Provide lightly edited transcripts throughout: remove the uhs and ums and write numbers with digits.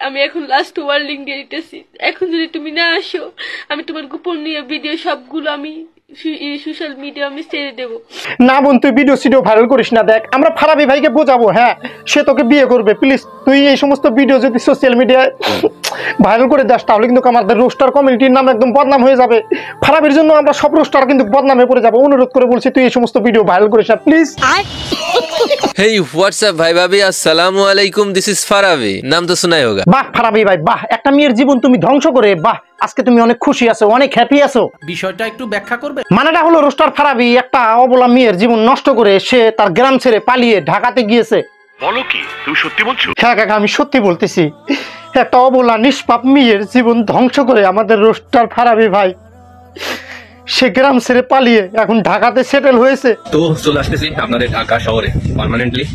আমি এখন last warning দিয়ে দিতেছি, এখন যদি তুমি না আসো আমি তোমার গোপনীয় ভিডিও সবগুলো আমি সোশ্যাল মিডিয়া আমি ছেড়ে দেবো। না বোন, তুই ভিডিও ভাইরাল করিস না। দেখ, আমরা ফারাবি ভাইকে বোঝাবো, হ্যাঁ সে তোকে বিয়ে করবে। প্লিজ তুই এই সমস্ত ভিডিও যদি সোশ্যাল মিডিয়ায় ভাইরাল করে দাস তাহলে কিন্তু আমাদের রোস্টার কমিউনিটির নাম একদম বদনাম হয়ে যাবে। ফারাবির জন্য আমরা সব রোস্টার কিন্তু বদনামে পড়ে যাবো। অনুরোধ করে বলছি তুই এই সমস্ত ভিডিও ভাইরাল করিস না প্লিজ। Hey, what's up भाई भाभी, अस्सलामु अलैकुम, दिस इज फारावी, नाम तो सुना ही होगा। বাহ ফারাবি ভাই বাহ, একটা মেয়ের জীবন তুমি ধ্বংস করে বাহ, আজকে তুমি অনেক খুশি আছো, অনেক হ্যাপি আছো। বিষয়টা একটু ব্যাখ্যা করবে? মানেটা হলো রোস্টার ফারাবি একটা অবলা মেয়ের জীবন নষ্ট করে সে তার গ্রাম ছেড়ে পালিয়ে ঢাকাতে গিয়েছে। বলো কি, তুমি সত্যি বলছো? হ্যাঁ কাকা, আমি সত্যি বলতেছি। একটা অবলা নিষ্পাপ মেয়ের জীবন ধ্বংস করে আমাদের রোস্টার ফারাবি ভাই সে গ্রাম ছেড়ে পালিয়ে এখন ঢাকাতে সেটেল হয়েছে। তো চলে আসতেছি আপনাদের ঢাকা শহরে পার্মানেন্টলি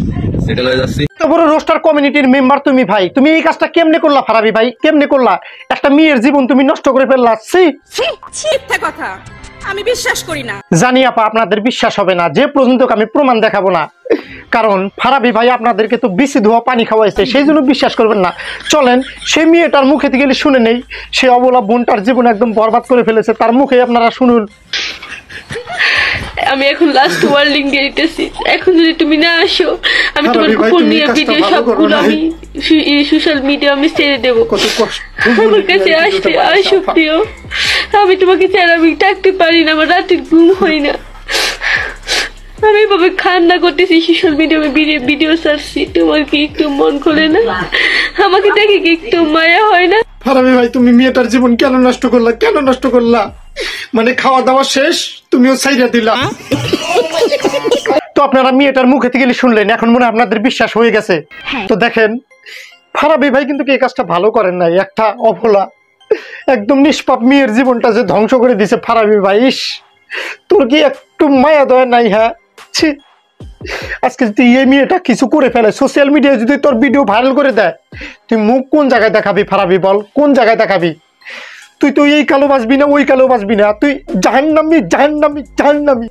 সেটেল হয়ে যাচ্ছি। তো বড় রোস্টার কমিউনিটির মেম্বার তুমি ভাই, তুমি এই কাজটা কেমনে করলা ফারাবি ভাই, কেমনে করলা? একটা মেয়ের জীবন তুমি নষ্ট করে ফেললা। মিথ্যা কথা, আমি বিশ্বাস করি না। জানি আপা আপনাদের বিশ্বাস হবে না, যে পর্যন্ত আমি প্রমাণ দেখাবো না। কারণ ফারাবি ভাই আপনাদেরকে তো বিসি ধোয়া পানি খাওয়াইছে, সেই জন্য বিশ্বাস করবেন না। চলেন সেই মেয়েটার মুখে গেলে শুনে নেই, সে অবলা বোনটার জীবন একদম বরবাদ করে ফেলেছে, তার মুখে আপনারা শুনুন। আমি এখন লাস্ট ওয়ার্নিং দিয়ে দিতেছি, এখন যদি তুমি না আসো আমি তোমার গোপনীয় ভিডিও সবগুলো আমি সোশ্যাল মিডিয়া আমি ছেড়ে দেবো। আমার কাছে আসো প্রিয়, আমি তোমাকে ছাড়া আমি থাকতে পারি না, আমার রাতের ঘুম হয় না। আমি এভাবে কান্না করতেছি, সোশ্যাল মিডিয়া ভিডিও ছাড়ছি, তোমার কি একটু মন খোলে না? আমাকে দেখে কি একটু মায়া হয় না? ফারাবি ভাই তুমি মেয়েটার জীবন কেন নষ্ট করলা, কেন নষ্ট করলা? মানে খাওয়া দাওয়া শেষ তুমিও ছাইড়া দিলা। তো আপনারা মেয়েটার মুখে থেকে শুনলেন, এখন মনে হয় আপনাদের বিশ্বাস হয়ে গেছে। তো দেখেন ফারাবি ভাই কিন্তু এই কাজটা ভালো করেন নাই, একটা অবলা একদম নিষ্পাপ মেয়ের জীবনটা যে ধ্বংস করে দিছে ফারাবি ভাই। ইস, তোর কি একটু মায়া দয়া নাই? হ্যাঁ ছি, আজকে যদি এই মেয়েটা কিছু করে ফেলে সোশ্যাল মিডিয়ায় যদি তোর ভিডিও ভাইরাল করে দেয়, তুই মুখ কোন জায়গায় দেখাবি ফারাবি বল, কোন জায়গায় দেখাবি? তুই তো এই কালো বাসবি না, ওই কালো বাসবি না, তুই জাহান্নামী জাহান্নামী জাহান্নামী।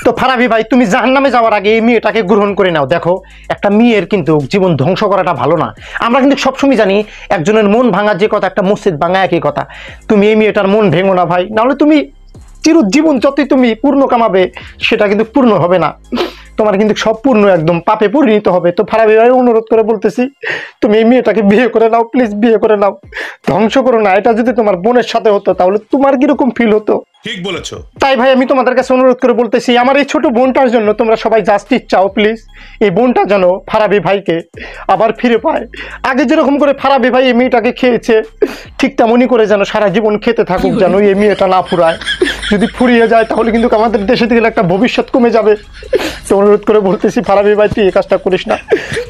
তো ফারাবি ভাই তুমি জাহান্নামে যাওয়ার আগে এই মেয়েটাকে গ্রহণ করে নাও। দেখো একটা মেয়ের কিন্তু জীবন ধ্বংস করাটা ভালো না। আমরা কিন্তু সবসময় জানি একজনের মন ভাঙার যে কথা, একটা মসজিদ ভাঙা একই কথা। তুমি এই মেয়েটার মন ভেঙো না ভাই, নাহলে তুমি চিরজীবন যতই তুমি পূর্ণ কামাবে সেটা কিন্তু পূর্ণ হবে না, তোমার কিন্তু সব পূর্ণ একদম পাপে পরিণত হবে। তো ফারাবি ভাই অনুরোধ করে বলতেছি তুমি এই মেয়েটাকে বিয়ে করে নাও, প্লিজ বিয়ে করে নাও, ধ্বংস করো না। এটা যদি তোমার বোনের সাথে হতো তাহলে তোমার কিরকম ফিল হতো? ঠিক বলেছো। তাই ভাই আমি তোমাদের কাছে অনুরোধ করে বলতেছি, আমার এই ছোট বোনটার জন্য তোমরা সবাই জাস্টিস চাও প্লিজ। এই বোনটা যেন ফারাবি ভাইকে আবার ফিরে পায়। আগে যেরকম করে ফারাবি ভাই এই মেয়েটাকে খেয়েছে ঠিক তেমনই করে যেন সারা জীবন খেতে থাকুক, যেন এই মেয়েটা না ফুরায়। যদি ফুরিয়ে যায় তাহলে কিন্তু আমাদের দেশে থেকে একটা ভবিষ্যৎ কমে যাবে। তো অনুরোধ করে বলতেছি ফারাবি ভাই তুই এই কাজটা করিস না।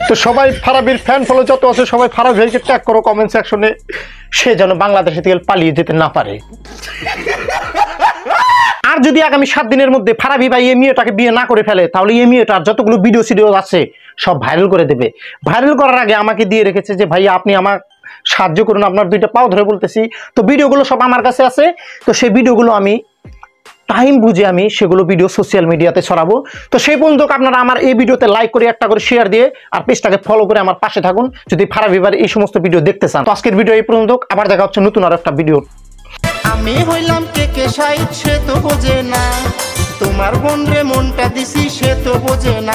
তো সবাই ফারাবির ফ্যান ফলো যত আছে সবাই ফারাবি ভাইকে ট্যাগ করো কমেন্ট সেকশনে, সে যেন বাংলাদেশে থেকে পালিয়ে যেতে না পারে। আর যদি আগামী 7 দিনের মধ্যে ফারাবি ভাই এই মেয়েটাকে বিয়ে না করে ফেলে তাহলে এই মেয়েটার যতগুলো ভিডিও আছে সব ভাইরাল করে দেবে। ভাইরাল করার আগে আমাকে দিয়ে রেখেছে যে ভাইয়া আপনি আমার সাহায্য করুন, আপনার 2টা পাও ধরে বলতেছি। তো ভিডিওগুলো সব আমার কাছে আছে, তো সেই ভিডিওগুলো আমি টাইম বুঝে আমি সেগুলো ভিডিও সোশ্যাল মিডিয়াতে ছড়াবো। তো সেই পর্যন্ত আপনারা আমার এই ভিডিওতে লাইক করে একটা করে শেয়ার দিয়ে আর পেজটাকে ফলো করে আমার পাশে থাকুন যদি ফারাবি ভাইয়ের এই সমস্ত ভিডিও দেখতে চান। তো আজকের ভিডিও এই পর্যন্ত, আবার দেখা হচ্ছে নতুন আর একটা ভিডিও। আমি হইলাম কে সাইড, সে তো বোঝে না, তোমার বোন রে মনটা দিছি সে তো বোঝে না।